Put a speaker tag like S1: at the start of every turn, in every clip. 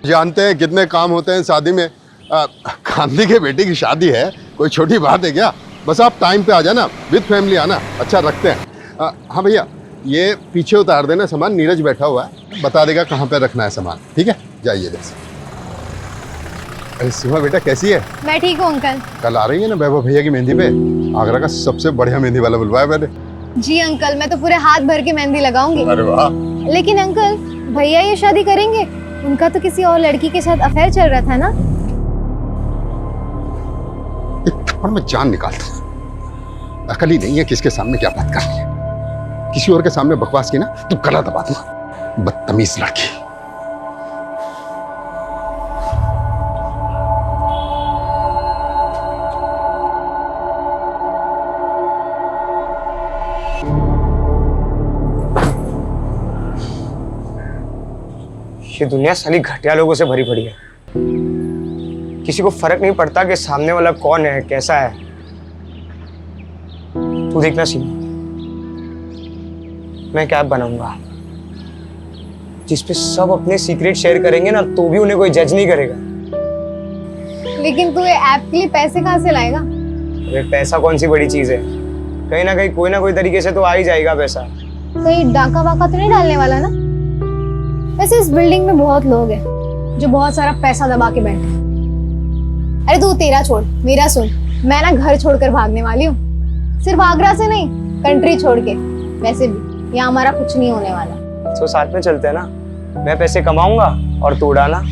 S1: जानते हैं कितने काम होते हैं शादी में। गांधी के बेटी की शादी है, कोई छोटी बात है क्या? बस आप टाइम पे आ जाना, विद फैमिली आना। अच्छा रखते हैं। हाँ भैया, ये पीछे उतार देना सामान, नीरज बैठा हुआ है, बता देगा कहाँ पे रखना है सामान। ठीक है, जाइए जैसे। अरे सीमा बेटा कैसी है?
S2: मैं ठीक हूँ अंकल।
S1: कल आ रही है ना वैभव भैया की मेहंदी पे? आगरा का सबसे बढ़िया मेहंदी वाला बुलवाया मैंने।
S2: जी अंकल, मैं तो पूरे हाथ भर के मेहंदी लगाऊंगी।
S1: अरे वाह।
S2: लेकिन अंकल, भैया ये शादी करेंगे? उनका तो किसी और लड़की के साथ अफेयर चल रहा था ना?
S1: एक थप्पड़ में जान निकालता हूँ। अकल ही नहीं है किसके सामने क्या बात कर रही है। किसी और के सामने बकवास की ना तो गला दबा दूंगा। बदतमीज लड़की।
S3: ये दुनिया साली घटिया लोगों से भरी पड़ी है। किसी को फर्क नहीं पड़ता कि सामने वाला कौन है, कैसा है। तू देखना सीमा, मैं क्या बनाऊंगा जिसपे सब अपने सीक्रेट शेयर करेंगे ना, तो भी उन्हें कोई जज नहीं करेगा।
S2: लेकिन तू ये ऐप के लिए पैसे कहाँ से लाएगा?
S3: अरे पैसा कौन सी बड़ी चीज है, कहीं ना कहीं कोई ना कोई तरीके से तो आ ही जाएगा पैसा।
S2: कहीं डाका वाका तो नहीं डालने वाला ना? वैसे इस बिल्डिंग में बहुत लोग हैं जो बहुत सारा पैसा दबा के बैठे हैं। अरे तू तेरा छोड़, मेरा सुन। मैं ना घर छोड़कर भागने वाली हूँ, सिर्फ आगरा से नहीं, कंट्री छोड़ के। वैसे भी यहाँ हमारा कुछ नहीं होने वाला।
S3: तो साथ में चलते हैं ना, मैं पैसे कमाऊंगा और तू उड़ाना।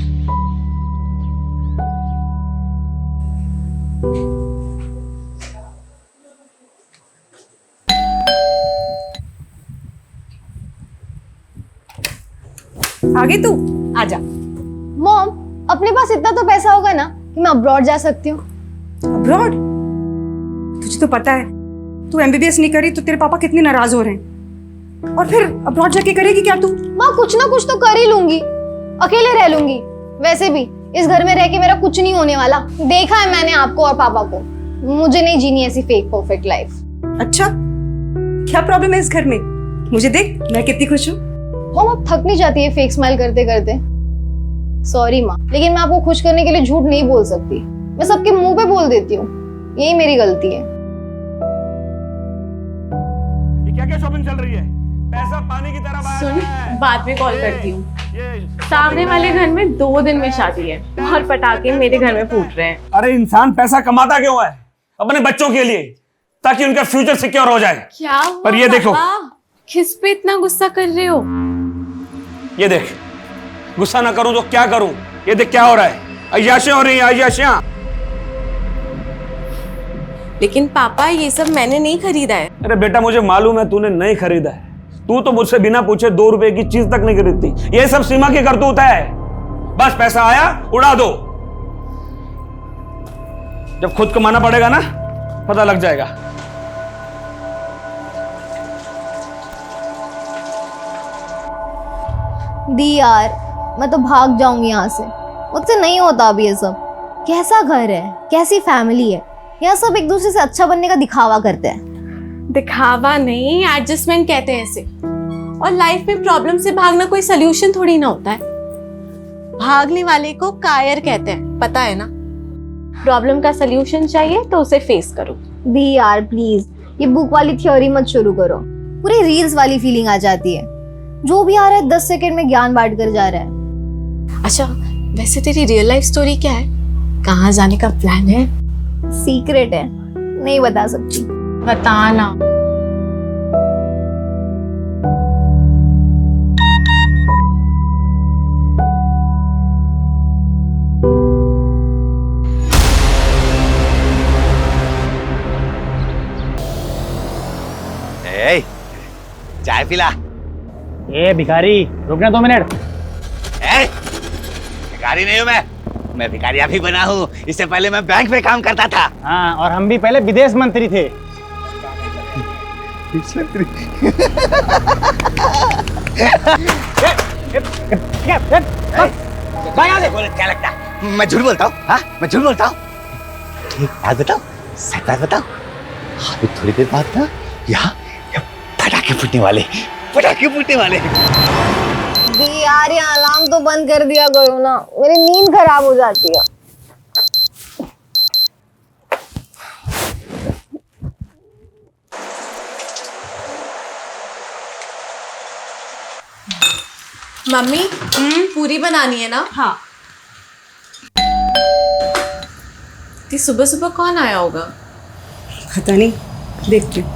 S4: आगे तू आजा।
S2: मॉम, अपने पास इतना तो पैसा होगा ना कि मैं अब्रॉड जा सकती हूँ।
S4: अब्रॉड? तुझे तो पता है तू एमबीबीएस नहीं करी तो तेरे पापा कितने नाराज हो रहे हैं। और फिर अब्रॉड जाके करेगी क्या तू?
S2: माँ कुछ ना कुछ तो कर ही लूंगी, अकेले रह लूंगी। वैसे भी इस घर में रह के मेरा कुछ नहीं होने वाला। देखा है मैंने आपको और पापा को। मुझे नहीं जीनी ऐसी फेक परफेक्ट लाइफ।
S4: अच्छा, क्या प्रॉब्लम है इस घर में? मुझे देख, मैं कितनी खुश हूँ।
S2: मॉम आप थक नहीं जाती है फेक स्माइल करते करते? सॉरी माँ, लेकिन मैं आपको खुश करने के लिए झूठ नहीं बोल सकती। मैं सबके मुंह पे बोल देती हूँ, यही मेरी गलती है।
S5: ये क्या क्या शॉपिंग चल रही है? पैसा पानी की तरह बहा रहा है।
S6: सुन, बाद में कॉल करती हूँ। सामने वाले घर में 2 दिन में शादी है और पटाखे मेरे घर में फूट रहे हैं।
S5: अरे इंसान पैसा कमाता क्यों है? अपने बच्चों के लिए, ताकि उनका फ्यूचर सिक्योर हो जाए।
S6: क्या
S5: पर ये देखो,
S6: किस पे इतना गुस्सा कर रहे हो?
S5: ये देख, गुस्सा ना करूं तो क्या करूं? ये देख क्या हो रहा है, अय्याशियां हो रही हैं, अय्याशियां।
S6: लेकिन पापा ये सब मैंने नहीं खरीदा है।
S5: अरे बेटा मुझे मालूम है तूने नहीं खरीदा है। तू तो मुझसे बिना पूछे 2 रुपए की चीज तक नहीं खरीदती। ये सब सीमा की करतूत है। बस पैसा आया उड़ा दो। जब खुद कमाना पड़ेगा ना, पता लग जाएगा।
S2: दी यार, मैं तो भाग जाऊंगी यहाँ से। मुझसे नहीं होता अभी ये सब। कैसा घर है, कैसी फैमिली है। यहाँ सब एक दूसरे से अच्छा बनने का दिखावा करते हैं।
S6: दिखावा नहीं, एडजस्टमेंट कहते हैं इसे। और लाइफ में प्रॉब्लम से भागना कोई सोल्यूशन थोड़ी ना होता है। भागने वाले को कायर कहते हैं, पता है ना? प्रॉब्लम का सोल्यूशन चाहिए तो उसे फेस करो।
S2: दी यार प्लीज, ये बुक वाली थ्योरी मत शुरू करो। पूरी रील्स वाली फीलिंग आ जाती है। जो भी आ रहा है 10 सेकंड में ज्ञान बांट कर जा रहा है।
S6: अच्छा, वैसे तेरी रियल लाइफ स्टोरी क्या है? कहाँ जाने का प्लान है?
S2: सीक्रेट है, नहीं बता सकती।
S6: बताना।
S7: चाय पिला।
S8: ए भिखारी, रुकना 2 मिनट।
S7: भिखारी नहीं हूँ मैं भिखारी अभी बना हूँ। इससे पहले मैं बैंक में काम करता था।
S8: हाँ, और हम भी पहले विदेश मंत्री थे।
S7: क्या लगता है मैं झूठ बोलता हूँ? हाँ, मैं झूठ बोलता हूँ। ठीक बात बताओ, सच बात बताओ। अभी थोड़ी देर बाद ना यहाँ पटाखे फूटने वाले, पटाखे फूटने वाले।
S2: दीदी यार ये अलार्म तो बंद कर दिया करो ना, मेरी नींद खराब हो जाती है।
S6: मम्मी पूरी बनानी है ना?
S4: हाँ।
S6: कि सुबह सुबह कौन आया होगा?
S4: पता नहीं, देखती हूँ।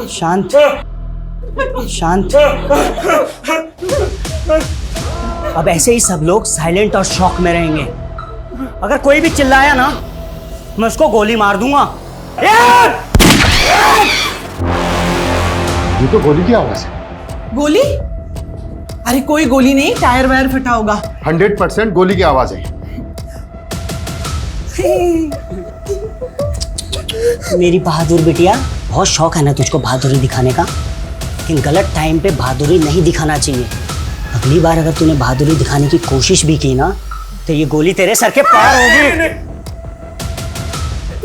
S9: शांत शांत। अब ऐसे ही सब लोग साइलेंट और शॉक में रहेंगे। अगर कोई भी चिल्लाया ना, मैं उसको गोली मार दूंगा।
S1: ये तो गोली की आवाज है।
S10: गोली? अरे कोई गोली नहीं, टायर वायर फटा होगा।
S1: 100% गोली की आवाज है।
S9: मेरी बहादुर बिटिया, बहुत शौक है ना तुझको बहादुरी दिखाने का, लेकिन गलत टाइम पे बहादुरी नहीं दिखाना चाहिए। अगली बार अगर तूने बहादुरी दिखाने की कोशिश भी की ना, तो ये गोली तेरे सर के पार होगी।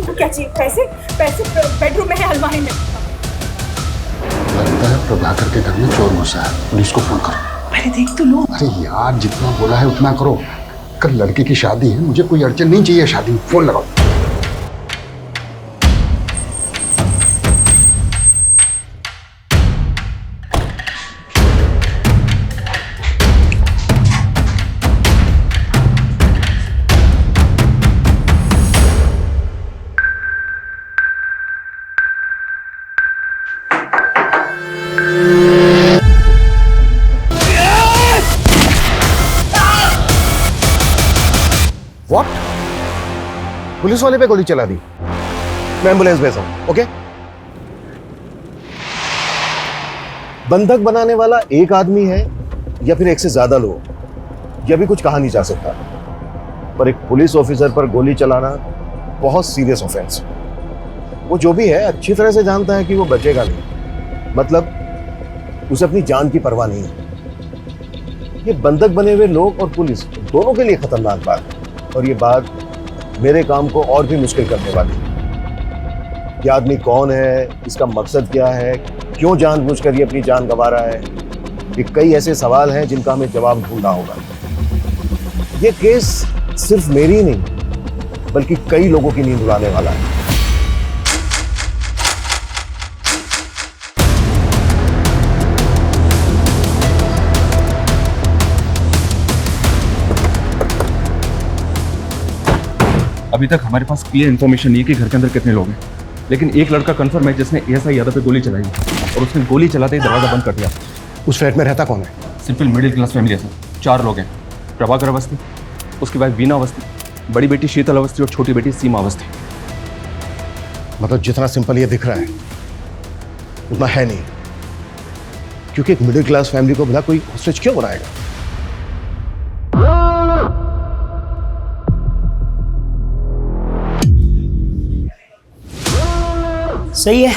S4: क्या चाहिए? पैसे? पैसे बेडरूम में है, अलमारी में।
S1: लगता है प्रभाकर के घर में चोर घुसा है, पुलिस को फोन करो।
S10: अरे देख तो लो।
S1: अरे यार जितना बोला है उतना करो। कल लड़के की शादी है, मुझे कोई अड़चन नहीं चाहिए शादी में। फोन लगाओ।
S11: व्हाट? पुलिस वाले पे गोली चला दी। मैं एम्बुलेंस भेज रहा हूं। ओके? बंधक बनाने वाला एक आदमी है या फिर एक से ज्यादा लोग, यह भी कुछ कहा नहीं जा सकता, पर एक पुलिस ऑफिसर पर गोली चलाना बहुत सीरियस ऑफेंस। वो जो भी है अच्छी तरह से जानता है कि वो बचेगा नहीं, मतलब उसे अपनी जान की परवाह नहीं है। ये बंधक बने हुए लोग और पुलिस दोनों के लिए खतरनाक बात है, और ये बात मेरे काम को और भी मुश्किल करने वाली है। ये आदमी कौन है, इसका मकसद क्या है, क्यों जानबूझकर ये अपनी जान गंवा रहा है, ये कई ऐसे सवाल हैं जिनका हमें जवाब ढूंढना होगा। ये केस सिर्फ मेरी ही नहीं बल्कि कई लोगों की नींद उड़ाने वाला है।
S12: अभी तक हमारे पास क्लियर इन्फॉर्मेशन नहीं है कि घर के अंदर कितने लोग हैं, लेकिन एक लड़का कंफर्म है जिसने एएसआई यादव पे गोली चलाई और उसने गोली चलाते ही दरवाजा बंद कर दिया।
S11: उस फ्लैट में रहता कौन है?
S12: सिंपल मिडिल क्लास फैमिली है सर। 4 लोग हैं। प्रभाकर अवस्थी, उसकी वाइफ वीना अवस्थी, बड़ी बेटी शीतल अवस्थी और छोटी बेटी सीमा अवस्थी।
S11: मतलब जितना सिंपल ये दिख रहा है उतना है नहीं, क्योंकि एक मिडिल क्लास फैमिली को भला कोई हॉस्टेज क्यों बनाएगा?
S9: सही है,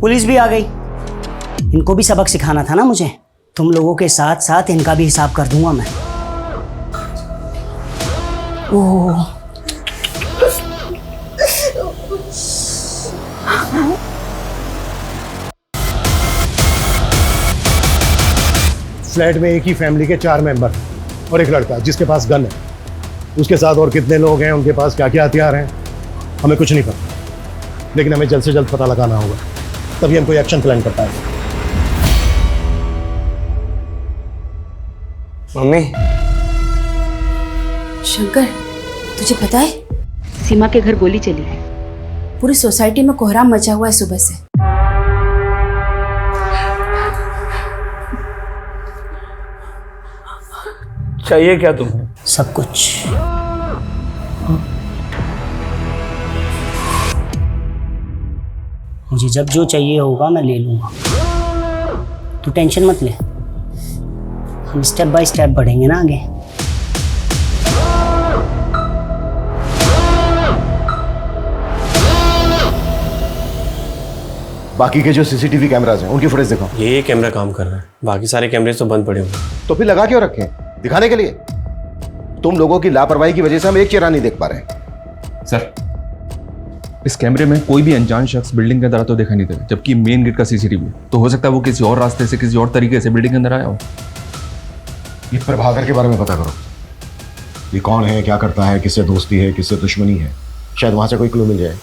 S9: पुलिस भी आ गई। इनको भी सबक सिखाना था ना मुझे। तुम लोगों के साथ साथ इनका भी हिसाब कर दूंगा मैं। ओह,
S11: फ्लैट में एक ही फैमिली के 4 मेंबर और एक लड़का जिसके पास गन है। उसके साथ और कितने लोग हैं, उनके पास क्या क्या हथियार हैं, हमें कुछ नहीं पता, लेकिन हमें जल्द से जल्द पता लगाना होगा, तभी हम कोई एक्शन प्लान कर पाएंगे।
S3: मम्मी,
S10: शंकर, तुझे पता है
S13: सीमा के घर गोली चली है।
S10: पूरी सोसाइटी में कोहराम मचा हुआ है सुबह से।
S5: चाहिए क्या तुम्हें?
S9: सब कुछ। मुझे जब जो चाहिए होगा मैं ले लूंगा, तू टेंशन मत ले। हम स्टेप बाय स्टेप बढ़ेंगे ना आगे।
S11: बाकी के जो सीसीटीवी कैमरास हैं उनकी फुटेज दिखाओ।
S14: ये कैमरा काम कर रहा है, बाकी सारे कैमरे तो बंद पड़े हुए।
S11: तो फिर लगा क्यों रखे हैं? दिखाने के लिए। तुम लोगों की लापरवाही की वजह से हम एक चेहरा नहीं देख पा रहे।
S12: सर, इस कैमरे में कोई भी अनजान शख्स बिल्डिंग के अंदर तो देखा नहीं देगा, जबकि मेन गेट का सीसीटीवी तो हो सकता है वो किसी और रास्ते से, किसी और तरीके से बिल्डिंग के अंदर आया हो।
S11: ये प्रभाकर के बारे में पता करो। ये कौन है, क्या करता है, किससे दोस्ती है, किससे दुश्मनी है। शायद वहां से कोई क्लू मिल जाए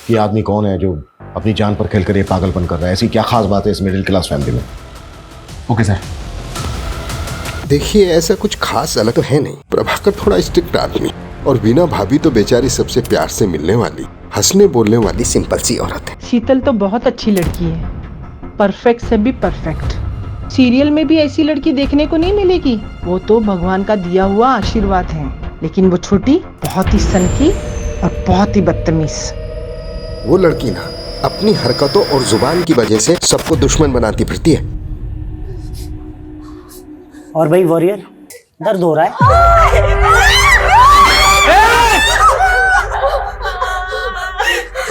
S11: कि आदमी कौन है जो अपनी जान पर खेल कर ये पागलपन कर रहा है। ऐसी क्या खास बात है इस मिडिल क्लास फैमिली में।
S12: Okay sir.
S1: देखिए, ऐसा कुछ खास अलग तो है नहीं। प्रभाकर थोड़ा स्ट्रिक्ट आदमी और वीना भाभी तो बेचारी सबसे प्यार से मिलने वाली, हंसने बोलने वाली सिंपल सी औरत है।
S10: शीतल तो बहुत अच्छी लड़की है, परफेक्ट से भी परफेक्ट। सीरियल में भी ऐसी लड़की देखने को नहीं मिलेगी। वो तो भगवान का दिया हुआ आशीर्वाद है। लेकिन वो छोटी बहुत ही सनकी और बहुत ही बदतमीज।
S1: वो लड़की ना अपनी हरकतों और जुबान की वजह से सबको दुश्मन बनाती फिरती है।
S9: और भाई वॉरियर, दर्द हो रहा है?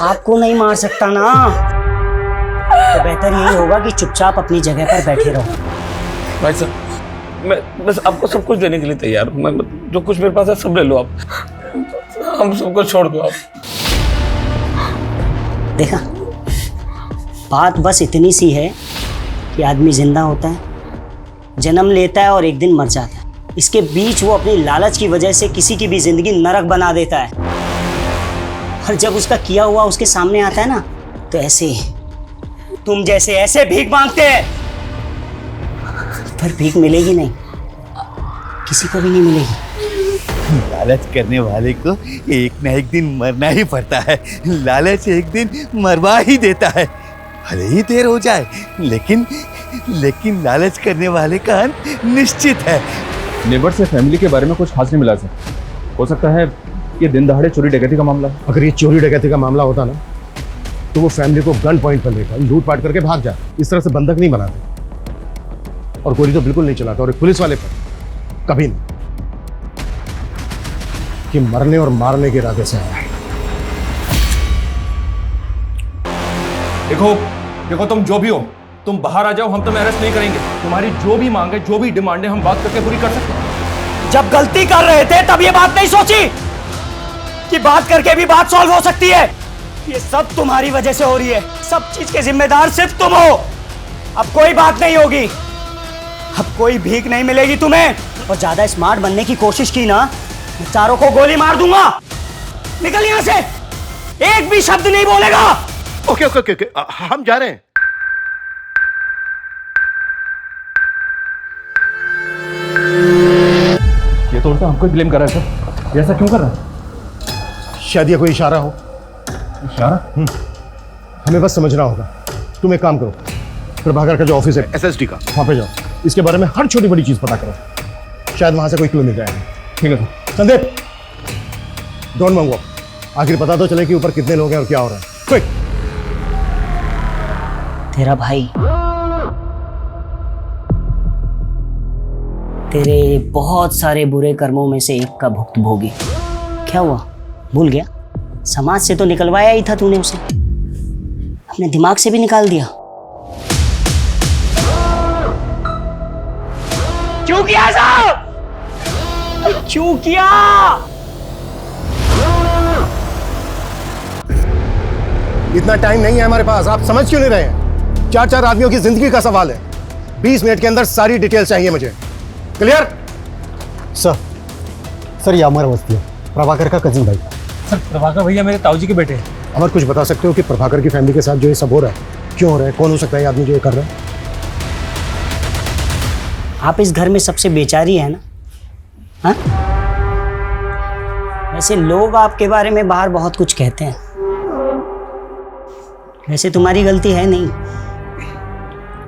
S9: आपको नहीं मार सकता ना, तो बेहतर यही होगा कि चुपचाप अपनी जगह पर बैठे रहो।
S5: भाई साहब, मैं बस आपको सब कुछ देने के लिए तैयार हूँ। मैं जो कुछ मेरे पास है सब ले लो आप, हम सबको छोड़ दो आप।
S9: देखा, बात बस इतनी सी है कि आदमी जिंदा होता है, जन्म लेता है और एक दिन मर जाता है। इसके बीच वो अपनी लालच की वजह से किसी की भी जिंदगी नरक बना देता है। और जब उसका किया हुआ उसके सामने आता है ना, तो ऐसे तुम जैसे ऐसे भीख मांगते हैं। पर भीख मिलेगी नहीं, किसी को भी नहीं मिलेगी।
S7: लालच करने वाले को एक ना एक दिन मरना ही पड़ता है। लालच एक दिन मरवा ही देता है, भले ही देर हो जाए, लेकिन लालच करने वाले का अंत निश्चित है।
S12: नेबर से फैमिली के बारे में कुछ खास नहीं मिला सर। हो सकता है ये दिन दहाड़े चोरी डकैती का मामला है।
S11: अगर ये चोरी डकैती का मामला होता ना, तो वो फैमिली को गन पॉइंट पर लेकर लूटपाट करके भाग जाए। इस तरह से बंधक नहीं बनाते, और गोली तो बिल्कुल नहीं चलाता। और एक पुलिस वाले पर कभी नहीं, कि मरने और मारने के इरादे से आया है।
S12: देखो तुम जो भी हो, तुम बाहर आ जाओ, हम तुम्हें अरेस्ट नहीं करेंगे। तुम्हारी जो भी मांग है, जो भी डिमांड है, हम बात करके पूरी कर सकते हैं।
S9: जब गलती कर रहे थे तब ये बात नहीं सोची कि बात करके भी बात सॉल्व हो सकती है। ये सब तुम्हारी वजह से हो रही है। सब चीज के जिम्मेदार सिर्फ तुम हो। अब कोई बात नहीं होगी, अब कोई भीख नहीं मिलेगी तुम्हें। और ज्यादा स्मार्ट बनने की कोशिश की ना, मैं चारों को गोली मार दूंगा। निकल यहां से, एक भी शब्द नहीं बोलेगा।
S11: ओके ओके ओके, हम जा रहे हैं।
S12: ये तो उल्टा हमको ब्लेम कर रहा है सर। ये ऐसा क्यों कर रहा है?
S11: शायद ये कोई इशारा हो।
S12: इशारा?
S11: हमें बस समझना होगा। तुम एक काम करो, प्रभाकर का जो ऑफिस है एसएसडी का, वहां पे जाओ। इसके बारे में हर छोटी बड़ी चीज पता करो। शायद वहां से कोई क्लू मिल जाएगा।
S12: ठीक है सर।
S11: संदीप, डोंट मंगो, आखिर पता तो चले कि ऊपर कितने लोग हैं और क्या हो रहा है। क्विक।
S9: तेरा भाई तेरे बहुत सारे बुरे कर्मों में से एक का भुक्तभोगी। क्या हुआ, भूल गया? समाज से तो निकलवाया ही था तूने उसे, अपने दिमाग से भी निकाल दिया। क्यों किया साहब? क्यों किया?
S11: इतना टाइम नहीं है हमारे पास, आप समझ क्यों नहीं रहे हैं? 4 आदमियों की जिंदगी का सवाल है। 20 मिनट के अंदर सारी डिटेल चाहिए मुझे। क्लियर?
S8: सर ये अमर अवस्थी है, प्रभाकर का कजिन भाई।
S12: सर, प्रभाकर भैया मेरे ताऊजी के बेटे हैं।
S11: अमर, कुछ बता सकते हो कि प्रभाकर की फैमिली के साथ जो ये सब हो रहा है, क्यों हो रहा है? कौन हो सकता है आदमी जो ये कर रहा है?
S9: आप इस घर में सबसे बेचारी है ना? हाँ? वैसे लोग आपके बारे में बाहर बहुत कुछ कहते हैं, वैसे तुम्हारी गलती है नहीं,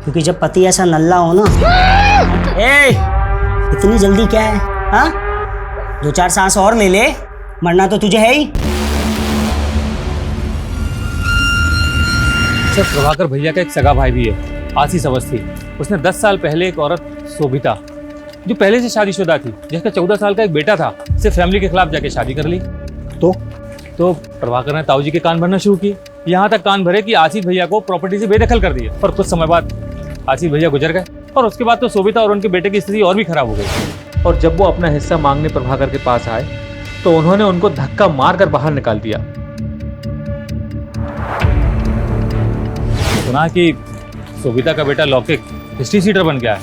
S9: क्योंकि जब पति ऐसा नल्ला हो ना। इतनी जल्दी क्या है? हाँ, 2-4 सांस और ले ले, मरना तो तुझे है ही।
S12: सर, प्रभाकर भैया का एक सगा भाई भी है, आशीष अवस्थी। उसने 10 साल पहले एक औरत शोभिता, जो पहले से शादीशुदा थी, जिसका 14 साल का एक बेटा था, से फैमिली के खिलाफ जाके शादी कर ली। तो प्रभाकर ने ताऊजी के कान भरना शुरू किए। यहाँ तक कान भरे कि आशीष भैया को प्रॉपर्टी से बेदखल कर दिया। और कुछ समय बाद आशीष भैया गुजर गए और उसके बाद तो सोभिता और उनके बेटे की स्थिति और भी खराब हो गई। और जब वो अपना हिस्सा मांगने प्रभाकर के पास आए तो उन्होंने उनको धक्का मारकर बाहर निकाल दिया। सुना कि सोभिता का बेटा लौकिक हिस्ट्री सीटर बन गया है,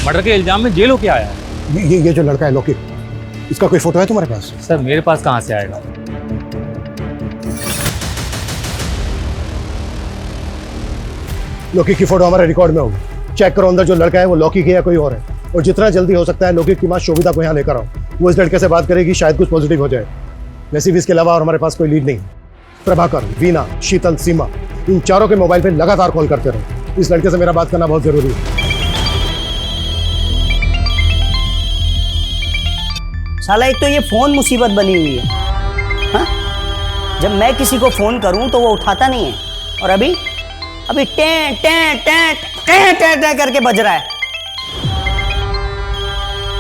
S12: मर्डर के इल्जाम में जेल होके आया है।
S8: ये जो लड़का है लौकिक, इसका कोई फोटो है तुम्हारे पास?
S12: सर मेरे पास कहाँ से आएगा?
S8: लौकिक की फोटो हमारे रिकॉर्ड में होगी, चेक करो अंदर जो लड़का है वो लौकिक है या कोई और है। और जितना जल्दी हो सकता है लौकिक की माँ शोभिता को यहाँ लेकर आओ, वो इस लड़के से बात करेगी, शायद कुछ पॉजिटिव हो जाए। वैसे भी इसके अलावा और हमारे पास कोई लीड नहीं। प्रभाकर, वीना, शीतल, सीमा, इन चारों के मोबाइल पे लगातार कॉल करते रहो। इस लड़के से मेरा बात करना बहुत जरूरी है।
S9: साला एक तो ये फोन मुसीबत बनी हुई है, हाँ? जब मैं किसी को फोन करूं तो वो उठाता नहीं है, और अभी टें टें टें टें टें टें करके बज रहा है।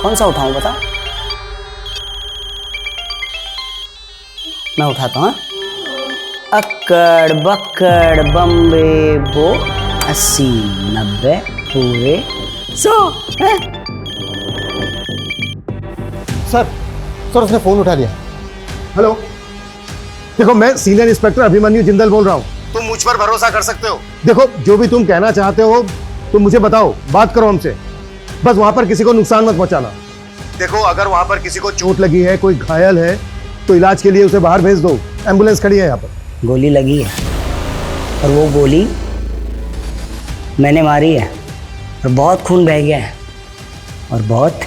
S9: कौन सा उठाऊं बता? मैं उठाता हूं। अक्कड़ बक्कड़ बम्बे बो 80 90 पूरे 100।
S8: सर उसने फोन उठा लिया। हेलो, देखो मैं सीनियर इंस्पेक्टर अभिमन्यु जिंदल बोल रहा हूँ। तुम मुझ पर भरोसा कर सकते हो। देखो जो भी तुम कहना चाहते हो तुम मुझे बताओ, बात करो हमसे, बस वहां पर किसी को नुकसान मत पहुंचाना। देखो अगर वहां पर किसी को चोट लगी है, कोई घायल है, तो इलाज के लिए उसे बाहर भेज दो, एम्बुलेंस खड़ी है यहाँ पर।
S9: गोली लगी है और वो गोली मैंने मारी है और बहुत खून बह गया है और बहुत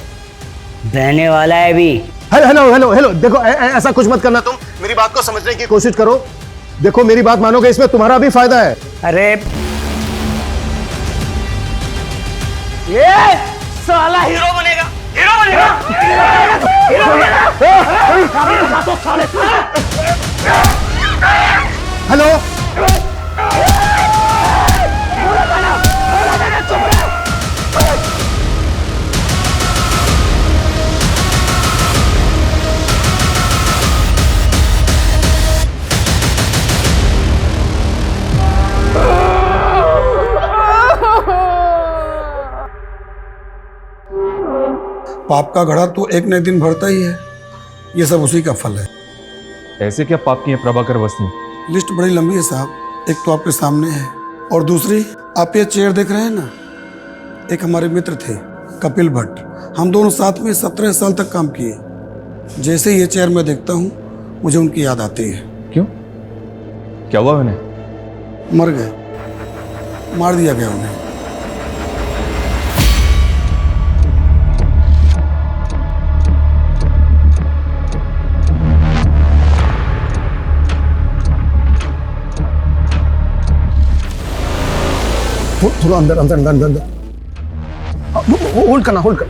S9: बहने वाला है भी।
S8: हेलो हेलो हेलो, देखो ऐसा कुछ मत करना, तुम मेरी बात को समझने की कोशिश करो। देखो मेरी बात मानोगे, इसमें तुम्हारा भी फायदा है।
S9: अरे ये साला हीरो बनेगा, हीरो बनेगा, हीरो बनेगा।
S8: हेलो
S14: पाप का घड़ा तो एक न एक दिन भरता ही है, ये सब उसी का फल है।
S12: ऐसे क्या पाप किए प्रभाकर वसनी?
S14: लिस्ट बड़ी लंबी है साहब, एक तो आपके सामने है और दूसरी आप ये चेयर देख रहे हैं ना, एक हमारे मित्र थे कपिल भट्ट, हम दोनों साथ में 17 साल तक काम किए। जैसे ये चेयर मैं देखता हूँ मुझे उनकी याद आती है।
S12: क्यों, क्या हुआ उन्हें?
S14: मर गए, मार दिया गया उन्हें।
S8: थोड़ा अंदर अंदर अंदर अंदर, होल्ड करना, होल्ड कर।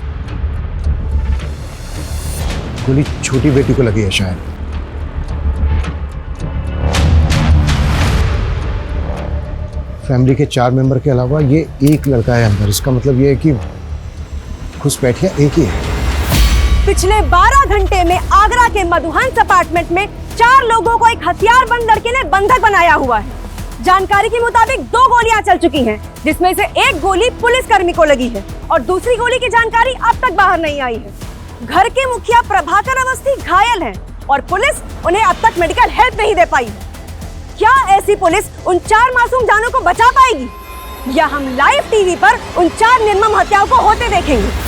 S8: गोली छोटी बेटी को लगी है शायद। फैमिली के 4 मेंबर के अलावा ये एक लड़का है अंदर, इसका मतलब ये है कि घुसपैठिया एक ही है।
S15: पिछले 12 घंटे में आगरा के मधुहंस अपार्टमेंट में 4 लोगों को एक हथियारबंद लड़के ने बंधक बनाया हुआ है। जानकारी के मुताबिक 2 गोलियां चल चुकी हैं, जिसमें से एक गोली पुलिसकर्मी को लगी है और दूसरी गोली की जानकारी अब तक बाहर नहीं आई है। घर के मुखिया प्रभाकर अवस्थी घायल हैं और पुलिस उन्हें अब तक मेडिकल हेल्प नहीं दे पाई। क्या ऐसी पुलिस उन 4 मासूम जानों को बचा पाएगी, या हम लाइव टीवी पर उन 4 निर्मम हत्याओं को होते देखेंगे?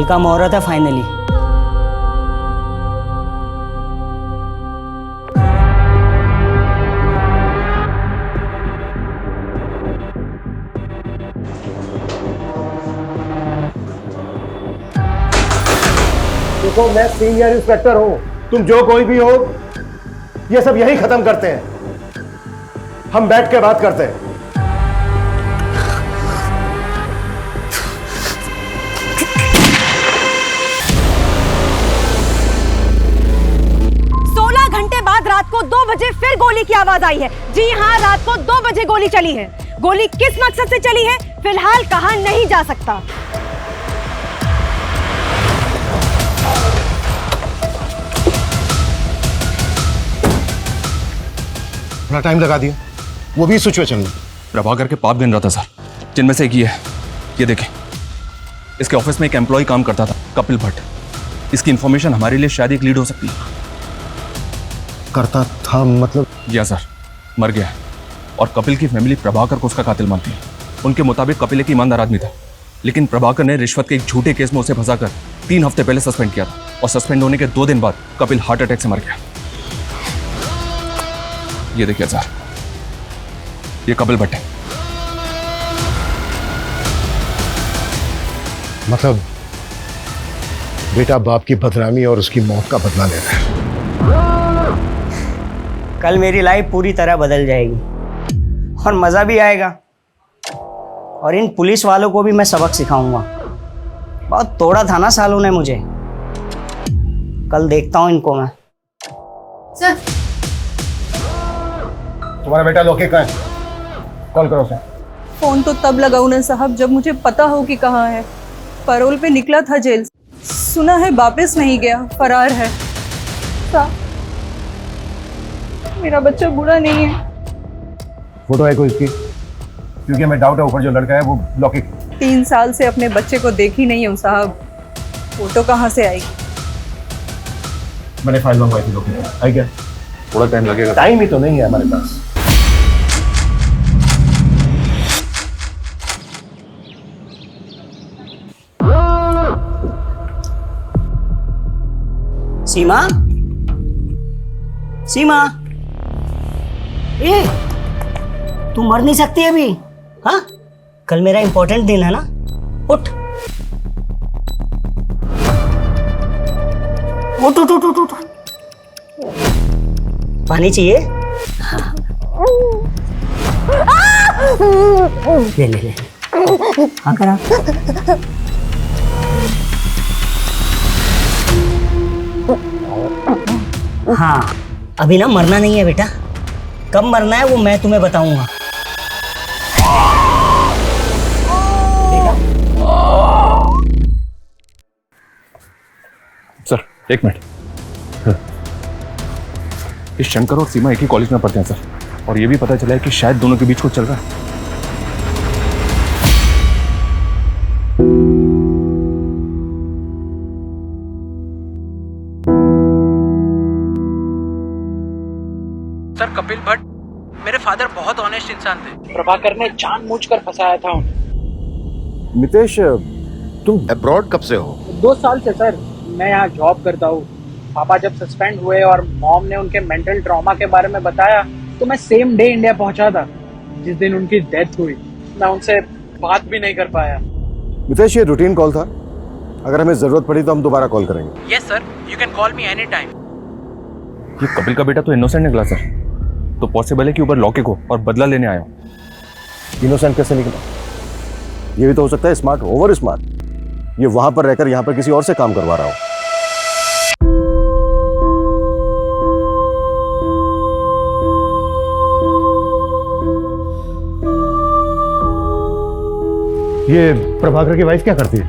S9: कल का मुहूर्त है फाइनली।
S8: देखो मैं सीनियर इंस्पेक्टर हूं, तुम जो कोई भी हो, ये सब यही खत्म करते हैं। हम बैठ के बात करते हैं।
S15: 16 घंटे बाद रात को 2 बजे फिर गोली की आवाज आई है। जी हाँ, रात को 2 बजे गोली चली है। गोली किस मकसद से चली है फिलहाल कहा नहीं जा सकता।
S11: बड़ा टाइम लगा दिया, वो भी सिचुएशन में।
S16: प्रभाकर के पाप गिन रहा था सर, जिनमें से एक ये है। ये देखें, इसके ऑफिस में एक एम्प्लॉय काम करता था, कपिल भट्ट। इसकी इंफॉर्मेशन हमारे लिए शायद एक लीड हो सकती है।
S11: करता था मतलब?
S16: या सर, मर गया है और कपिल की फैमिली प्रभाकर को उसका कातिल मानती है। उनके मुताबिक कपिल एक ईमानदार आदमी था, लेकिन प्रभाकर ने रिश्वत के एक झूठे केस में उसे फंसाकर 3 हफ्ते पहले सस्पेंड किया था और सस्पेंड होने के 2 दिन बाद कपिल हार्ट अटैक से मर गया। ये देखिए सर, ये कपिल भट्ट है।
S11: मतलब बेटा बाप की बदनामी और उसकी मौत का बदला ले रहा है।
S9: कल मेरी लाइफ पूरी तरह बदल जाएगी और मज़ा भी आएगा, और इन पुलिस वालों को भी मैं सबक सिखाऊंगा। बहुत तोड़ा था ना सालों ने मुझे, कल देखता हूँ इनको मैं।
S2: सर,
S8: तुम्हारा बेटा लोके कहाँ है? कॉल करो उसे।
S4: फोन तो तब लगाऊं ना साहब जब मुझे पता हो कि कहाँ है। पैरोल पे निकला था जेल से, सुना है वापस नहीं गया, फरार है। साहब, मेरा बच्चा बुरा नहीं है।
S8: फोटो है कोई इसकी? क्योंकि हमें डाउट है ऊपर जो लड़का है वो लोके।
S4: 3 साल से अपने बच्चे को देखी नहीं हूँ साहब, फोटो कहाँ से आएगी?
S8: मैंने फाइल मंगवाई थी लोके, आई क्या?
S16: थोड़ा टाइम लगेगा।
S8: टाइम ही तो नहीं है हमारे पास।
S9: सीमा, सीमा, ए, तू मर नहीं सकती अभी? हाँ, कल मेरा इंपॉर्टेंट दिन है ना, उठ उठ उठ उठ उठ उठ। पानी चाहिए? ले ले ले, हाँ करा। हाँ, अभी ना मरना नहीं है बेटा, कब मरना है वो मैं तुम्हें बताऊंगा।
S16: Sir, 1 minute. इस शंकर और सीमा एक ही कॉलेज में पढ़ते हैं सर, और ये भी पता चला है कि शायद दोनों के बीच कुछ चल रहा है।
S17: सर, कपिल भट्ट मेरे फादर बहुत ऑनेस्ट इंसान थे। प्रभाकर ने जानबूझकर फंसाया था उन्हें।
S11: मितेश, तुम अब्रॉड कब से हो?
S17: 2 साल से सर, मैं यहाँ जॉब करता हूँ। पापा जब सस्पेंड हुए और मॉम ने उनके मेंटल ट्रॉमा के बारे में बताया तो मैं सेम डे इंडिया पहुंचा था जिस दिन उनकी डेथ हुई। मैं उनसे बात भी नहीं कर पाया।
S11: मितेश, ये रूटीन कॉल था, अगर हमें जरूरत पड़ी तो हम दोबारा कॉल करेंगे।
S17: Yes sir, you can call me any time.
S16: ये कपिल का बेटा तो इनोसेंट निकला सर, तो पॉसिबल है कि ऊपर लौके को और बदला लेने आया।
S11: इनोसेंट कैसे निकला? ये भी तो हो सकता है स्मार्ट, ओवर स्मार्ट। ये वहां पर रहकर यहां पर किसी और से काम करवा रहा हो। ये प्रभाकर की वाइफ क्या करती है?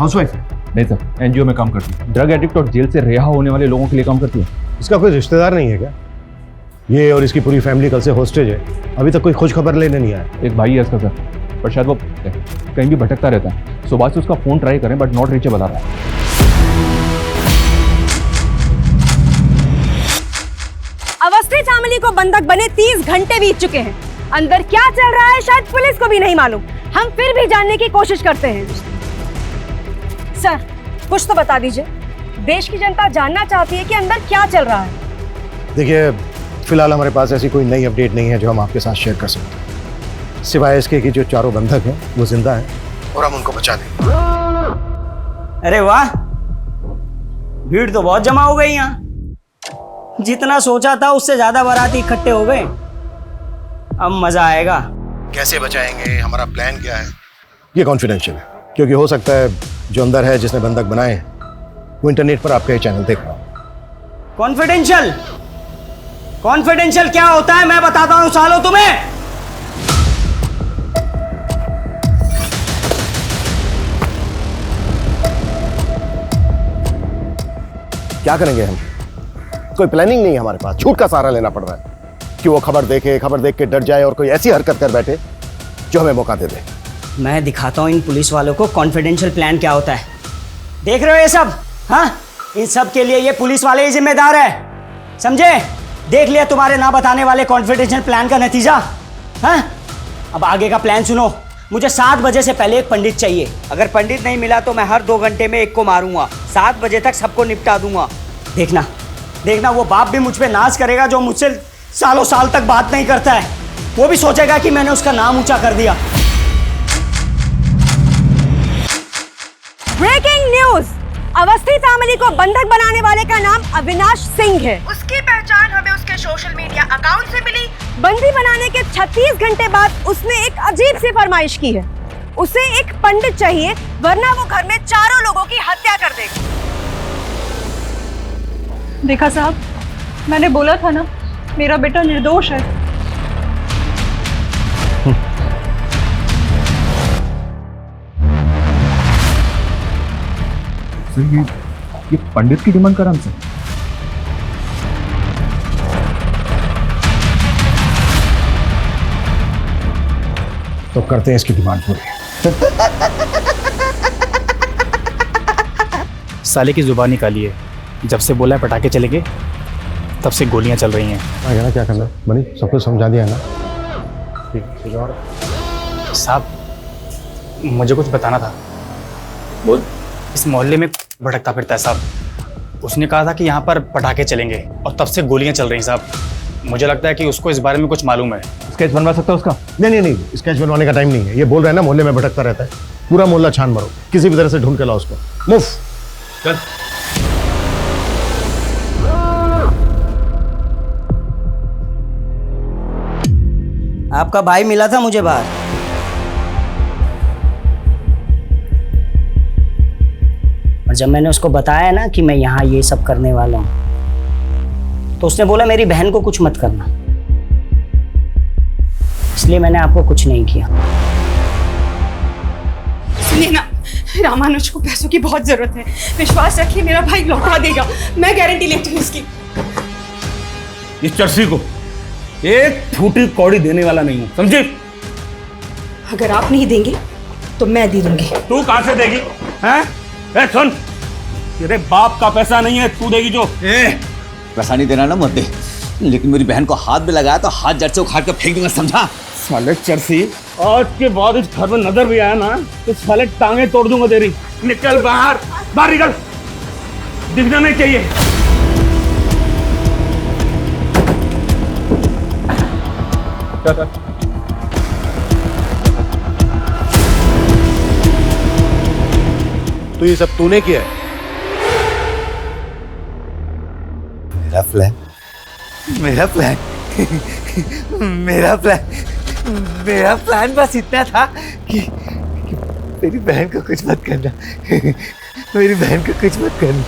S11: हाउसवाइफ है?
S16: नहीं सर, एनजीओ में काम करती है। ड्रग एडिक्ट और जेल से रिहा होने वाले लोगों के लिए काम करती है।
S11: इसका कोई रिश्तेदार नहीं है क्या? ये और इसकी पूरी फैमिली कल से हॉस्टेज है, अभी तक कोई खोज खबर लेने नहीं आया।
S16: एक भाई है इसका सर, पर शायद वो कहीं भी भटकता रहता है। सुबह से उसका फोन ट्राई करें बट नॉट रीचेबल आ रहा है।
S15: अवस्थी फैमिली को बंधक बने 30 घंटे बीत चुके हैं। अंदर क्या चल रहा है शायद पुलिस को भी नहीं मालूम। हम फिर भी जानने की कोशिश करते हैं। सर, कुछ तो बता दीजिए। देश की जनता जानना चाहती है कि अंदर क्या चल रहा है।
S11: देखिए, फिलहाल हमारे पास ऐसी कोई नई अपडेट नहीं है जो हम आपके साथ शेयर कर सकते, सिवाय इसके कि जो चारों बंधक हैं वो जिंदा हैं और हम उनको बचा लेंगे।
S9: अरे वाह, भीड़ तो बहुत जमा हो गई यहाँ। जितना सोचा था उससे ज्यादा बाराती इकट्ठे हो गए। अब मजा आएगा।
S11: कैसे बचाएंगे, हमारा प्लान क्या है, ये कॉन्फिडेंशियल है, क्योंकि हो सकता है जो अंदर है जिसने बंधक बनाए हैं वो इंटरनेट पर आपका ये चैनल देख रहा हो।
S9: कॉन्फिडेंशियल? कॉन्फिडेंशियल क्या होता है मैं बताता हूँ सालो तुम्हें।
S11: क्या करेंगे हम? कोई प्लानिंग नहीं है हमारे पास, झूठ का सहारा लेना पड़ रहा है कि वो खबर देख के डर जाए और कोई ऐसी हरकत कर बैठे जो हमें मौका दे दे।
S9: मैं दिखाता हूँ इन पुलिस वालों को कॉन्फिडेंशियल प्लान क्या होता है। देख रहे हो ये सब? हाँ, इन सब के लिए ये पुलिस वाले ही जिम्मेदार है, समझे? देख लिया तुम्हारे ना बताने वाले कॉन्फिडेंशियल प्लान का नतीजा। हाँ, अब आगे का प्लान सुनो। मुझे 7 बजे से पहले एक पंडित चाहिए। अगर पंडित नहीं मिला तो मैं हर 2 घंटे में एक को मारूंगा। 7 बजे तक सबको निपटा दूंगा। देखना देखना, वो बाप भी मुझ पे नाज करेगा जो मुझसे सालों साल तक बात नहीं करता है। वो भी सोचेगा कि मैंने उसका नाम ऊंचा कर दिया।
S15: Breaking news! अवस्थी फैमिली को बंधक बनाने वाले का नाम अविनाश सिंह है। उसकी पहचान हमें उसके सोशल मीडिया अकाउंट से मिली। बंदी बनाने के 36 घंटे बाद उसने एक अजीब सी फरमाइश की है। उसे एक पंडित चाहिए, वरना वो घर में चारों लोगों की हत्या कर देगा।
S4: देखा साहब, मैंने बोला था ना, मेरा बेटा निर्दोष है।
S16: सर, ये पंडित की डिमांड करा हमसे।
S11: तो करते हैं इसकी डिमांड पूरी।
S12: साले की जुबान निकाली है। जब से बोला है पटाखे चलेंगे तब से गोलियां चल रही हैं।
S11: आगे ना क्या करना बनी, सब कुछ समझा दिया है ना? ठीक और
S12: साहब, मुझे कुछ बताना था। बोल। इस मोहल्ले में भटकता फिरता है साहब। उसने कहा था कि यहाँ पर पटाखे चलेंगे और तब से गोलियां चल रही हैं साहब। मुझे लगता है कि उसको इस बारे में कुछ मालूम है।
S16: स्केच बनवा सकता है उसका?
S11: नहीं, स्केच बनवाने का टाइम नहीं है। ये बोल रहे हैं ना मोहल्ले में भटकता रहता है, पूरा मोहल्ला छान मारो, किसी भी तरह से ढूंढ के लाओ उसको। मुफ
S16: चल।
S9: आपका भाई मिला था मुझे बाहर। और जब मैंने उसको बताया ना कि मैं यहाँ ये सब करने वाला हूँ, तो उसने बोला मेरी बहन को कुछ मत करना। इसलिए मैंने आपको कुछ नहीं किया।
S6: सुनिए ना, रामानुज को पैसों की बहुत जरूरत है। विश्वास रखिए, मेरा भाई लौटा देगा। मैं गारंटी लेती हूँ इसकी।
S5: इस चर्सी को एक फूटी कौड़ी देने वाला नहीं हूं, समझे?
S15: अगर आप नहीं देंगे तो मैं दे दूंगी।
S5: तू कहां से देगी? हैं? सुन, तेरे बाप का पैसा नहीं है, तू देगी जो।
S7: पैसा नहीं देना ना मत दे, लेकिन मेरी बहन को हाथ में लगाया तो हाथ जड़ से उखाड़ कर फेंक दूंगा, समझा?
S5: साले चर्सी, आज के बाद इस घर में नजर भी आया ना तो साले टांगे तोड़ दूंगा तेरी। निकल बाहर, बाहर निकल, दिखना नहीं चाहिए।
S11: तो ये सब तूने किया है?
S7: मेरा प्लान मेरा प्लान बस इतना था कि मेरी बहन को कुछ मत करना। मेरी बहन को कुछ मत करना।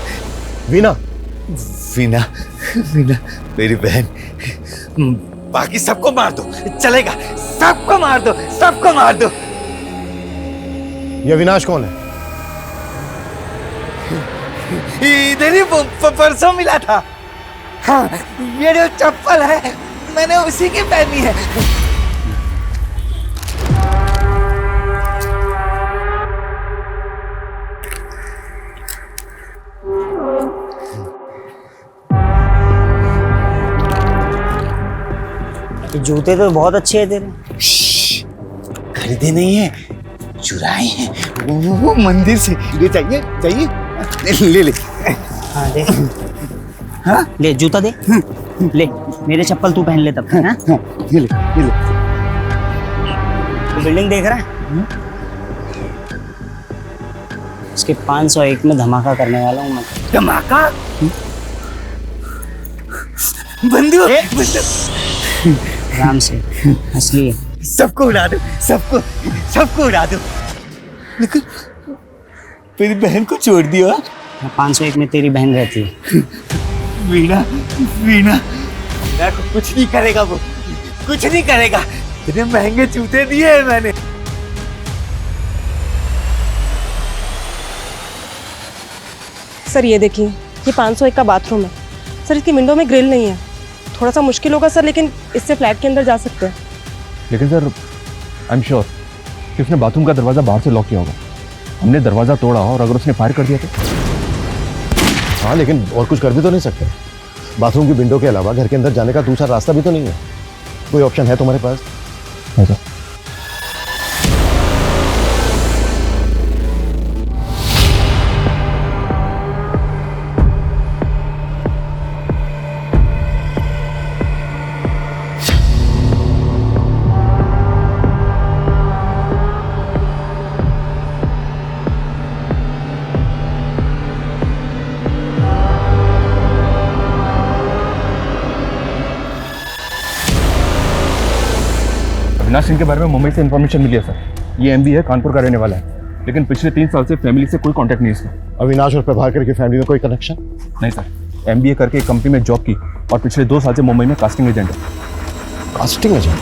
S11: वीना
S7: मेरी बहन। बाकी सबको मार दो, चलेगा। सबको मार दो।
S11: ये अविनाश कौन है?
S7: इधर ही परसों मिला था। हाँ, ये जो चप्पल है मैंने उसी की पहनी है।
S9: जूते तो बहुत अच्छे हैं तेरे।
S7: खरीदे नहीं है, चुराए हैं वो मंदिर से। ले चाहिए चाहिए ले ले।
S9: हाँ दे। हाँ ले जूता दे। ले मेरे चप्पल तू पहन ले तब। हाँ
S7: ये ले ये ले।
S9: तू बिल्डिंग देख रहा है? इसके 501 में धमाका करने वाला हूँ मैं।
S7: धमाका? बंदूक
S9: आराम से असली है।
S7: सबको उड़ा दो, सबको उड़ा दो। लेकिन मेरी बहन को छोड़ दिया।
S9: 501 में तेरी बहन रहती है।
S7: वीणा को कुछ नहीं करेगा, वो कुछ नहीं करेगा। इतने महंगे जूते दिए हैं मैंने।
S15: सर ये देखिए, ये 501 का बाथरूम है सर। इसकी विंडो में ग्रिल नहीं है, थोड़ा सा मुश्किल होगा सर, लेकिन इससे फ्लैट के अंदर जा सकते हैं।
S16: लेकिन सर आई एम श्योर कि उसने बाथरूम का दरवाज़ा बाहर से लॉक किया होगा। हमने दरवाज़ा तोड़ा और अगर उसने फायर कर दिया तो?
S11: हाँ, लेकिन और कुछ कर भी तो नहीं सकते। बाथरूम की विंडो के अलावा घर के अंदर जाने का दूसरा रास्ता भी तो नहीं है। कोई ऑप्शन है तुम्हारे पास?
S16: है सर। अविनाश सिंह के बारे में मुंबई से इन्फॉर्मेशन मिली है सर। ये एमबी है, कानपुर का रहने वाला है, लेकिन पिछले 3 साल से फैमिली से कोई कांटेक्ट नहीं है इसका।
S11: अविनाश और प्रभाकर की फैमिली में कोई कनेक्शन?
S16: नहीं सर। एमबीए करके एक कंपनी में जॉब की और पिछले 2 साल से मुंबई में कास्टिंग एजेंट है।
S11: Casting agent?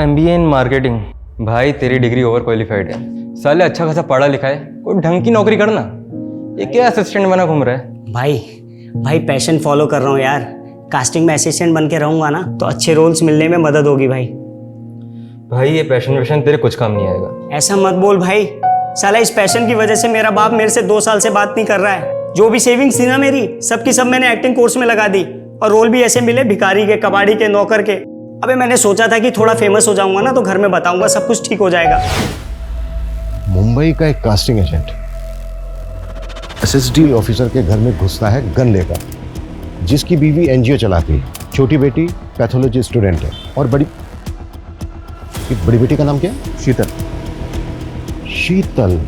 S3: MBA in marketing. भाई तेरी डिग्री ओवर क्वालिफाइड है, साले अच्छा खासा पढ़ा लिखा है, कोई ढंग की नौकरी करना। ये क्या असिस्टेंट बना घूम रहा है?
S9: भाई पैशन फॉलो कर रहा हूँ यार। कास्टिंग में असिस्टेंट बन के रहूंगा ना तो अच्छे रोल्स मिलने में मदद होगी भाई।
S3: ये पैशन तेरे कुछ काम नहीं आएगा।
S9: ऐसा मत बोल भाई, साला इस पैशन की वजह से मेरा बाप मेरे से 2 साल से बात नहीं कर रहा है। जो भी सेविंग्स थी ना मेरी, सबकी सब मैंने एक्टिंग कोर्स में लगा दी और रोल भी ऐसे मिले भिखारी के, कबाड़ी के, नौकर के। अबे मैंने सोचा था कि थोड़ा फेमस हो जाऊंगा ना तो घर में बताऊंगा, सब कुछ ठीक हो जाएगा।
S11: मुंबई का एक कास्टिंग एजेंट SSD ऑफिसर के घर में घुसता है गन लेकर, जिसकी बीवी एनजीओ चलाती है, छोटी बेटी पैथोलॉजी स्टूडेंट है और बड़ी बेटी का नाम क्या है? शीतल।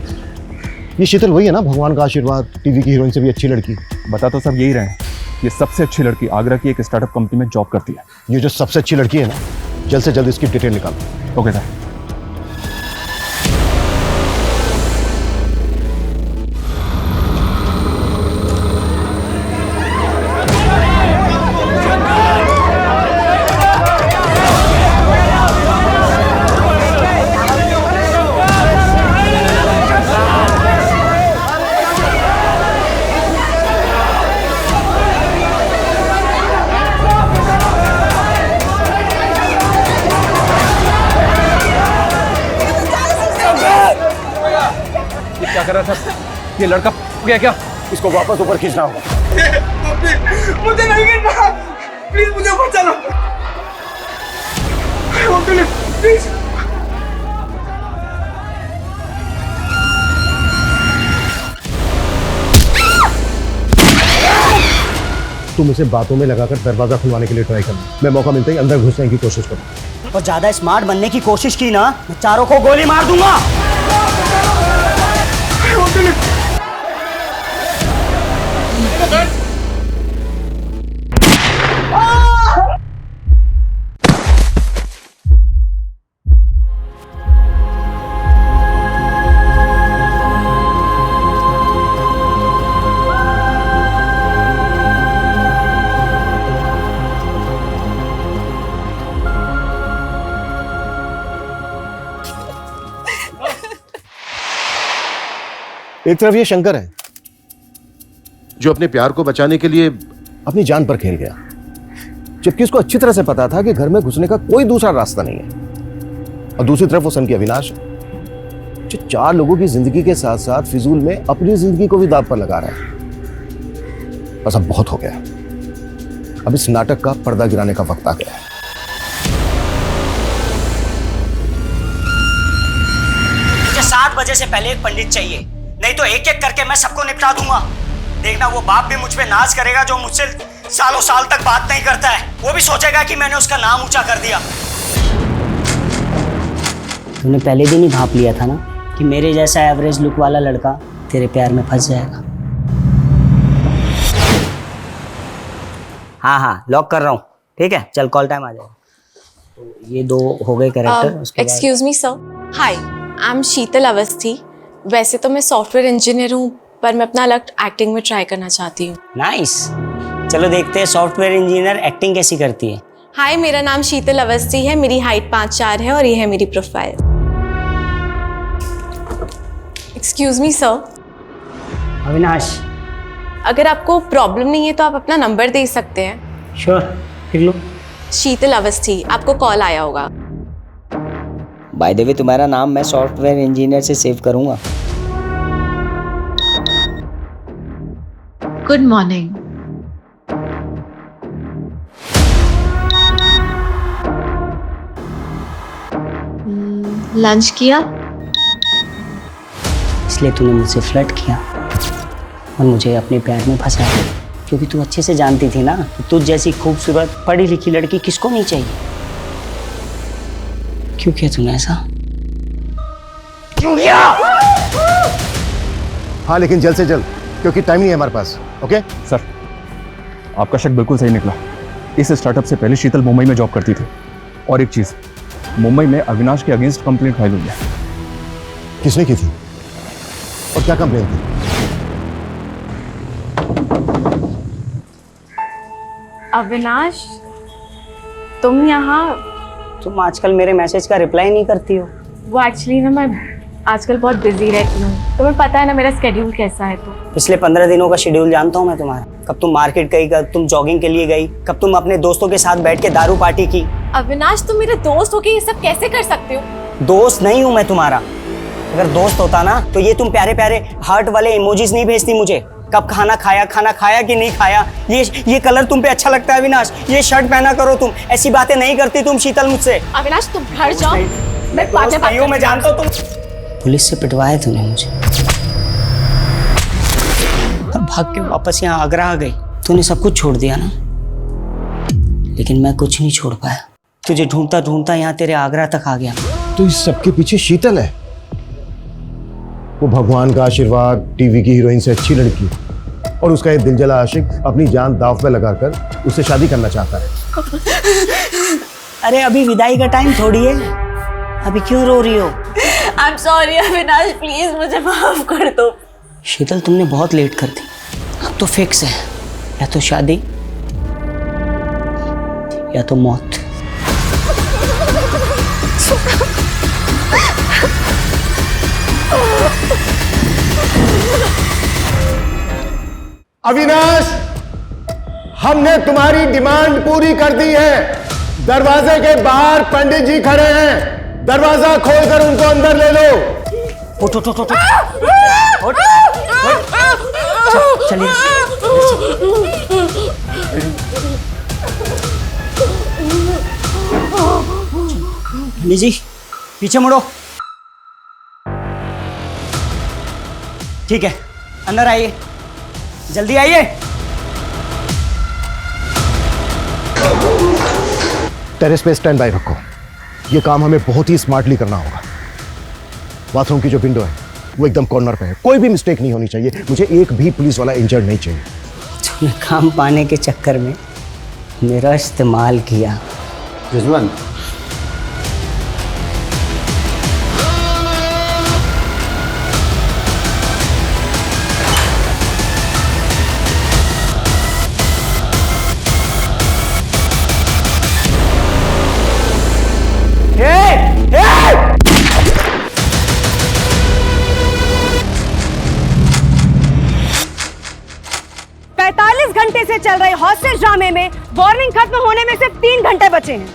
S11: ये शीतल वही है ना, भगवान का आशीर्वाद, टीवी की हीरोइन से भी अच्छी लड़की।
S16: बता तो सब यही रहे हैं। ये सबसे अच्छी लड़की आगरा की एक स्टार्टअप कंपनी में जॉब करती है।
S11: ये जो सबसे अच्छी लड़की है ना, जल्द से जल्द इसकी डिटेल निकालो।
S16: Okay sir. क्या कर रहा था? ये लड़का गया क्या?
S11: इसको वापस ऊपर खींचना होगा।
S5: मुझे नहीं गिरना, प्लीज मुझे ऊपर चलो। प्लीज।
S11: तुम इसे बातों में लगाकर दरवाजा खुलवाने के लिए ट्राई करना। मैं मौका मिलते ही अंदर घुसने की कोशिश करूँ।
S9: और ज्यादा स्मार्ट बनने की कोशिश की ना, मैं चारों को गोली मार दूंगा।
S11: एक तरफ ये शंकर है जो अपने प्यार को बचाने के लिए अपनी जान पर खेल गया, जबकि उसको अच्छी तरह से पता था कि घर में घुसने का कोई दूसरा रास्ता नहीं है। और दूसरी तरफ वो सन की अविनाश जो 4 लोगों की जिंदगी के साथ साथ फिजूल में अपनी जिंदगी को भी दांव पर लगा रहा है। बस अब बहुत हो गया, अब इस नाटक का पर्दा गिराने का वक्त आ गया है।
S9: 7 बजे से पहले एक पंडित चाहिए, नहीं तो एक एक करके मैं सबको निपटा दूंगा। देखना वो बाप भी मुझ पे नाज करेगा जो मुझसे सालों साल तक बात नहीं करता है। वो भी सोचेगा कि मैंने उसका नाम ऊंचा कर दिया। तूने पहले दिन ही भाप लिया था ना कि मेरे जैसा एवरेज लुक वाला लड़का तेरे प्यार में फंस जाएगा। हाँ लॉक कर रहा हूँ, ठीक है? चल कॉल टाइम आ जाएगा। तो ये 2 हो गए character.
S6: Excuse me sir, hi I am Sheetal Awasthi. वैसे तो मैं सॉफ्टवेयर इंजीनियर हूँ, पर मैं अपना लक एक्टिंग में ट्राई करना चाहती हूँ।
S9: नाइस, चलो देखते हैं सॉफ्टवेयर इंजीनियर एक्टिंग कैसी करती है।
S6: हाय, मेरा नाम शीतल अवस्थी है, मेरी हाइट 5'4" है और ये है मेरी profile. Excuse me sir.
S9: Avinash.
S6: अगर आपको प्रॉब्लम नहीं है तो आप अपना नंबर दे सकते हैं।
S9: श्योर, लिख लो।
S6: शीतल अवस्थी, आपको कॉल आया होगा।
S9: बाय द वे तुम्हारा नाम मैं सॉफ्टवेयर इंजीनियर से सेव करूंगा।
S13: Good morning. लंच किया? इसलिए तूने मुझसे फ्लर्ट किया और मुझे अपने प्यार में फंसाया, क्योंकि तू अच्छे से जानती थी ना कि तुझ जैसी खूबसूरत पढ़ी लिखी लड़की किसको नहीं चाहिए। क्यों किया तूने ऐसा? क्यों किया?
S8: हाँ लेकिन जल्द से जल्द, क्योंकि टाइम नहीं है हमारे पास। ओके
S16: सर, आपका शक बिल्कुल सही निकला। इस स्टार्टअप से पहले शीतल मुंबई में जॉब करती थी। और एक चीज, मुंबई में अविनाश के अगेंस्ट कंप्लेंट फाइल हुई है।
S8: किसने की थी और क्या कंप्लेंट थी?
S6: अविनाश, तुम यहाँ?
S9: तुम आजकल मेरे मैसेज का रिप्लाई नहीं करती हो।
S6: वो एक्चुअली ना मैं आजकल बहुत बिजी रहती हूँ, तुम्हें पता है ना मेरा स्केड्यूल कैसा है। तो
S9: पिछले 15 दिनों का शेड्यूल जानता हूँ मैं तुम्हारा। कब तुम मार्केट गई, कब तुम जॉगिंग के लिए गई, कब तुम अपने दोस्तों के साथ बैठ के दारू पार्टी की।
S6: अविनाश, तुम मेरे दोस्त होके ये सब कैसे कर सकते हो?
S9: दोस्त नहीं हूँ मैं तुम्हारा। अगर दोस्त होता ना तो ये तुम प्यारे प्यारे हार्ट वाले इमोजीज नहीं भेजती मुझे। कब खाना खाया कि नहीं खाया, ये कलर तुम पे अच्छा लगता है अविनाश, ये शर्ट पहना करो तुम, ऐसी बातें नहीं करती तुम शीतल मुझसे।
S6: अविनाश, तुम घर जाओ, मैं बाद में बात
S9: मैं जानता हूँ तुम पुलिस से पिटवाया तूने मुझे और भाग के वापस यहाँ आगरा आ गई। तूने सब कुछ छोड़ दिया ना, लेकिन मैं कुछ नहीं छोड़ पाया। तुझे ढूंढता ढूंढता यहाँ तेरे आगरा तक आ गया।
S8: तो इस सबके पीछे शीतल है। वो भगवान का आशीर्वाद, टीवी की हीरोइन से अच्छी लड़की, और उसका एक दिलजला आशिक अपनी जान दांव पे लगाकर उससे शादी करना चाहता है।
S9: अरे अभी विदाई का टाइम थोड़ी है, अभी क्यों रो रही हो?
S6: I am sorry Avinash, please मुझे माफ कर दो।
S9: शीतल, तुमने बहुत लेट कर दी। अब तो फिक्स है, या तो शादी या तो मौत।
S8: अविनाश, हमने तुम्हारी डिमांड पूरी कर दी है। दरवाजे के बाहर पंडित जी खड़े हैं, दरवाजा खोलकर उनको अंदर ले लो।
S9: उठ उठ उठ उठ उठ। चलिए। पंडित जी पीछे मुड़ो। ठीक है, अंदर आइए, जल्दी आइए।
S8: टेरेस पे स्टैंड बाय रखो, ये काम हमें बहुत ही स्मार्टली करना होगा। बाथरूम की जो विंडो है वो एकदम कॉर्नर पे है, कोई भी मिस्टेक नहीं होनी चाहिए। मुझे एक भी पुलिस वाला इंजर्ड नहीं चाहिए।
S9: तूने काम पाने के चक्कर में मेरा इस्तेमाल किया।
S8: रिजवान,
S15: घंटे से चल रहे हॉस्टेज ड्रामे में वार्निंग खत्म होने में सिर्फ 3 घंटे बचे हैं।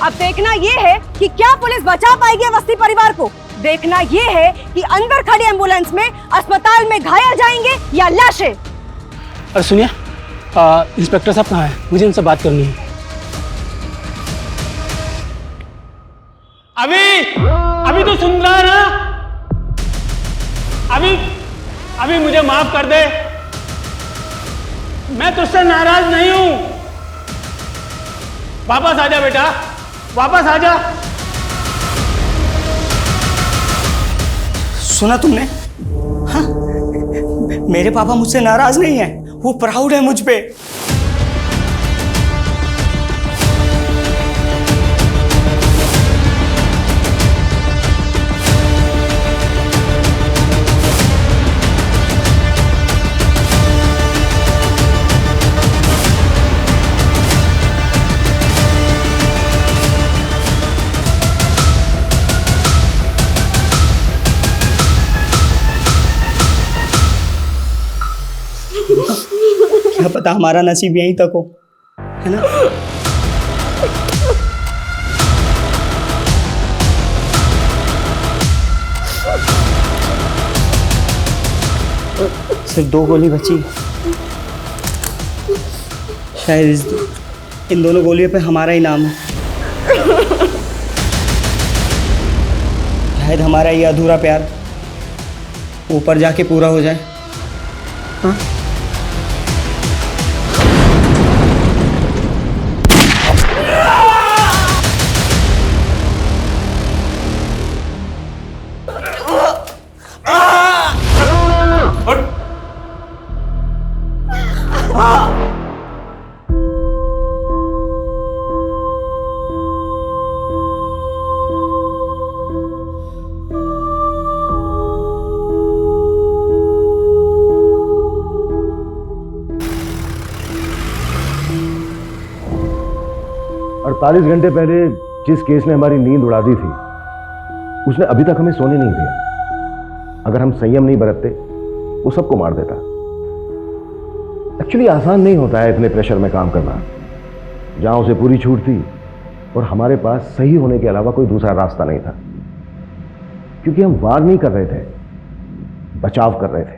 S15: अब देखना ये है कि क्या पुलिस बचा पाएगी अवस्थी परिवार को। देखना ये है कि अंदर खड़ी एम्बुलेंस में अस्पताल में घायल जाएंगे या लाशें।
S17: और सुनिए, इंस्पेक्टर साहब कहाँ हैं? मुझे उनसे बात करनी है। अभी तो सुन रहा है ना?
S5: अभी अभी मुझे माफ कर दे, मैं तुझसे नाराज नहीं हूं। वापस आ जा बेटा, वापस आ जा।
S9: सुना तुमने? हाँ, मेरे पापा मुझसे नाराज नहीं है, वो प्राउड है मुझ पे। क्या पता हमारा नसीब यहीं तक हो, है ना? सिर्फ 2 गोली बची। शायद इन दोनों गोलियों पे हमारा ही नाम है। शायद हमारा ये अधूरा प्यार ऊपर जाके पूरा हो जाए। हाँ?
S11: अड़तालीस घंटे पहले जिस केस ने हमारी नींद उड़ा दी थी, उसने अभी तक हमें सोने नहीं दिया। अगर हम संयम नहीं बरतते, वो सबको मार देता। एक्चुअली आसान नहीं होता है इतने प्रेशर में काम करना। जहां उसे पूरी छूट थी और हमारे पास सही होने के अलावा कोई दूसरा रास्ता नहीं था, क्योंकि हम वार नहीं कर रहे थे, बचाव कर रहे थे।